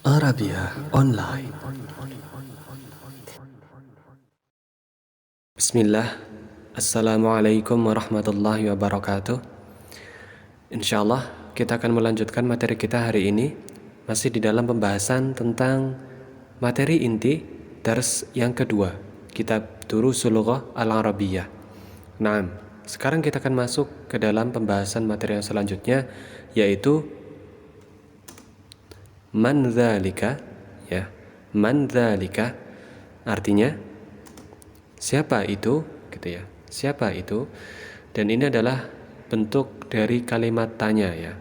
Arabia Online. Bismillah. Assalamualaikum warahmatullahi wabarakatuh. Insyaallah kita akan melanjutkan materi kita hari ini, masih di dalam pembahasan tentang materi inti dars yang kedua, kitab Durusul Lughah Al-Arabiyyah. Nah, sekarang kita akan masuk ke dalam pembahasan materi yang selanjutnya, yaitu man dzalika, ya. Man dzalika artinya siapa itu, gitu ya. Siapa itu? Dan ini adalah bentuk dari kalimat tanya, ya.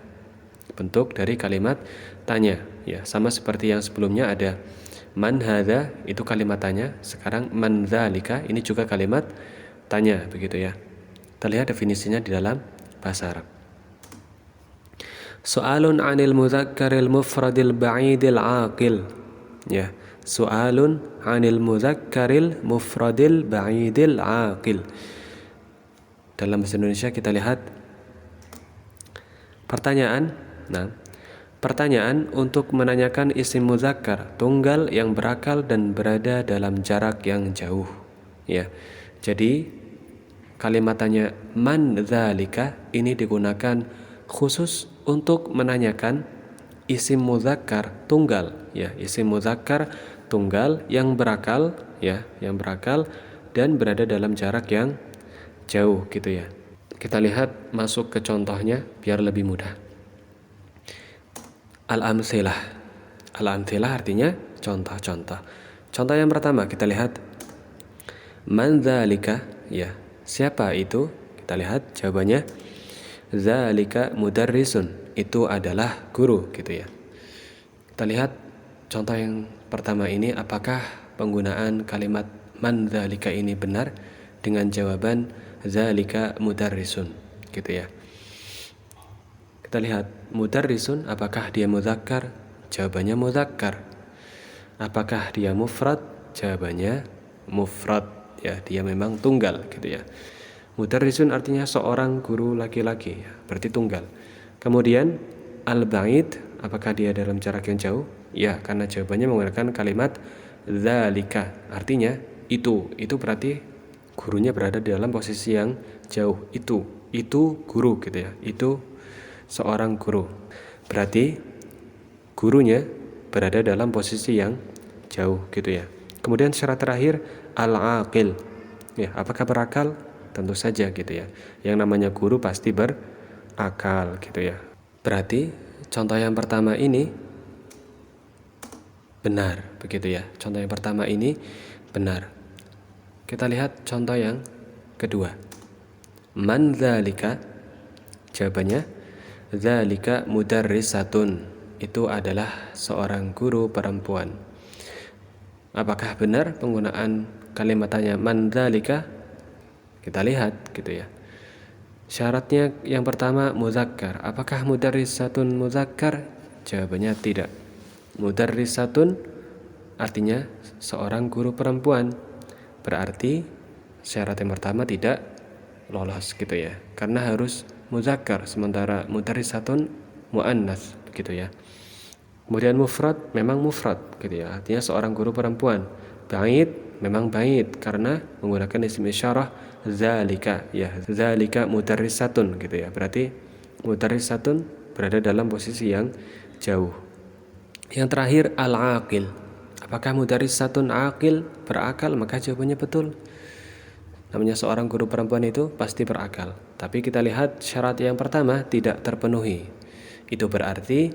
Bentuk dari kalimat tanya, ya. Sama seperti yang sebelumnya ada man hadza, itu kalimat tanya. Sekarang man dzalika, ini juga kalimat tanya, begitu ya. Kita lihat definisinya di dalam bahasa Arab. Soalun 'anil mudzakkaril mufradil ba'idil 'aqil. Ya, soalun 'anil mudzakkaril mufradil ba'idil 'aqil. Dalam bahasa Indonesia kita lihat pertanyaan. Nah, pertanyaan untuk menanyakan isim mudzakkar tunggal yang berakal dan berada dalam jarak yang jauh. Ya. Jadi kalimat tanya man dzalika ini digunakan khusus untuk menanyakan isim mudzakkar tunggal, ya, isim mudzakkar tunggal yang berakal, ya, yang berakal dan berada dalam jarak yang jauh, gitu ya. Kita lihat masuk ke contohnya biar lebih mudah. Al-amtsilah. Al-amtsilah artinya contoh-contoh. Contoh yang pertama kita lihat man dzalika, ya. Siapa itu? Kita lihat jawabannya dzalika mudarrisun. Itu adalah guru, gitu ya. Kita lihat contoh yang pertama ini, apakah penggunaan kalimat man dzalika ini benar dengan jawaban dzalika mudarrisun, gitu ya. Kita lihat mudarrisun, apakah dia mudzakkar? Jawabannya mudzakkar. Apakah dia mufrad? Jawabannya mufrad, ya, dia memang tunggal, gitu ya. Mudarrisun artinya seorang guru laki-laki, ya, berarti tunggal. Kemudian al-ba'id, apakah dia dalam jarak yang jauh? Ya, karena jawabannya menggunakan kalimat dzalika, artinya itu berarti gurunya berada di dalam posisi yang jauh. Itu guru, gitu ya. Itu seorang guru, berarti gurunya berada dalam posisi yang jauh, gitu ya. Kemudian syarat terakhir al-aqil, ya, apakah berakal? Tentu saja, gitu ya. Yang namanya guru pasti berakal, gitu ya. Berarti contoh yang pertama ini benar, begitu ya. Contoh yang pertama ini benar. Kita lihat contoh yang kedua. Man dzalika, jawabannya dzalika mudarrisatun. Itu adalah seorang guru perempuan. Apakah benar penggunaan kalimatnya man dzalika? Kita lihat, gitu ya. Syaratnya yang pertama mudzakkar. Apakah mudarrisatun mudzakkar? Jawabannya tidak. Mudarrisatun artinya seorang guru perempuan. Berarti syarat yang pertama tidak lolos, gitu ya. Karena harus mudzakkar, sementara mudarrisatun muannats, begitu ya. Kemudian mufrad memang mufrad, gitu ya. Artinya seorang guru perempuan. Ba'id memang ba'id karena menggunakan isim isyarah zalika, ya, zalika mudarrisatun, gitu ya. Berarti mudarrisatun berada dalam posisi yang jauh. Yang terakhir al-aqil. Apakah mudarrisatun aqil, berakal? Maka jawabannya betul. Namanya seorang guru perempuan itu pasti berakal. Tapi kita lihat syarat yang pertama tidak terpenuhi. Itu berarti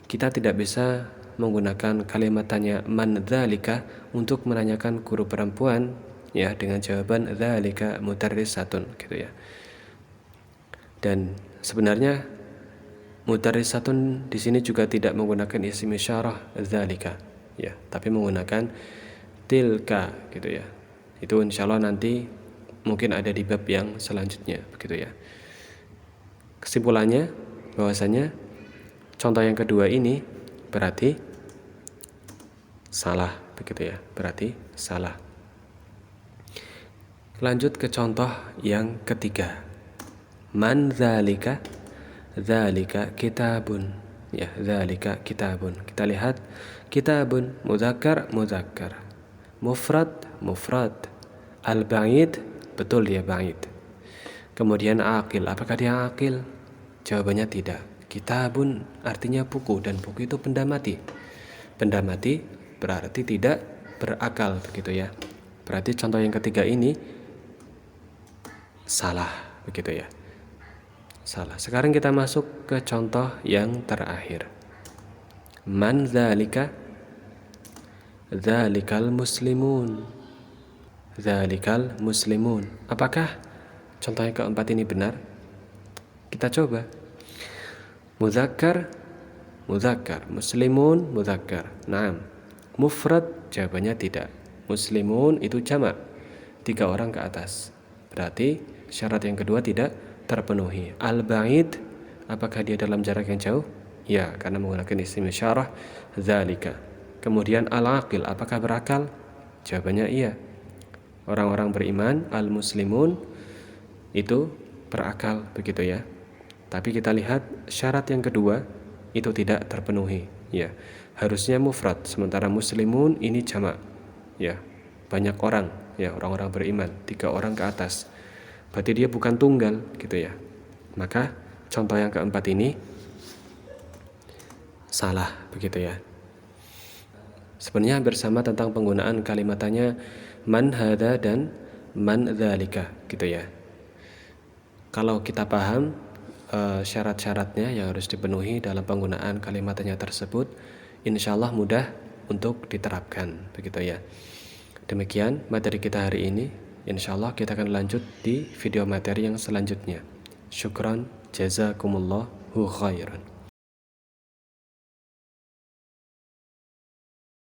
kita tidak bisa menggunakan kalimat tanya man dzalika untuk menanyakan guru perempuan, ya, dengan jawaban dzalika mudarrisatun, gitu ya. Dan sebenarnya mudarrisatun di sini juga tidak menggunakan isim isyarah dzalika, ya, tapi menggunakan tilka, gitu ya. Itu insyaallah nanti mungkin ada di bab yang selanjutnya, begitu ya. Kesimpulannya bahwasanya contoh yang kedua ini berarti salah, begitu ya. Berarti salah. Lanjut ke contoh yang ketiga. Man dzalika, dzalika kitabun. ya, dzalika kitabun. Kita lihat kitabun mudzakkar mudzakkar, mufrad mufrad, al-ba'id betul dia ba'id. Kemudian aqil, apakah dia aqil? Jawabannya tidak. Kitabun artinya buku, dan buku itu benda mati. Benda mati berarti tidak berakal, begitu ya. Berarti contoh yang ketiga ini salah, begitu ya. Salah. Sekarang kita masuk ke contoh yang terakhir. Man dzalika? Dzalikal muslimun. Dzalikal muslimun. Apakah contoh yang keempat ini benar? Kita coba. Mudzakkar mudzakkar, muslimun mudzakkar. Naam. Mufrad, jawabannya tidak. Muslimun itu jamak, 3 orang ke atas. Berarti syarat yang kedua tidak terpenuhi. Al-ba'id, apakah dia dalam jarak yang jauh? Ya, karena menggunakan isim isyarah dzalika. Kemudian al-aqil, apakah berakal? Jawabannya iya. Orang-orang beriman, al-muslimun itu berakal, begitu ya. Tapi kita lihat syarat yang kedua itu tidak terpenuhi, ya. Harusnya mufrad, sementara muslimun ini jamak, ya. Banyak orang, ya, orang-orang beriman, 3 orang ke atas. Berarti dia bukan tunggal, gitu ya. Maka contoh yang keempat ini salah, begitu ya. Sebenarnya bersama tentang penggunaan kalimatnya man hadza dan man dzalika, gitu ya. Kalau kita paham syarat-syaratnya yang harus dipenuhi dalam penggunaan kalimatnya tersebut, insya Allah mudah untuk diterapkan, begitu ya. Demikian materi kita hari ini. Insya Allah kita akan lanjut di video materi yang selanjutnya. Syukran, jazakumullahu khairan.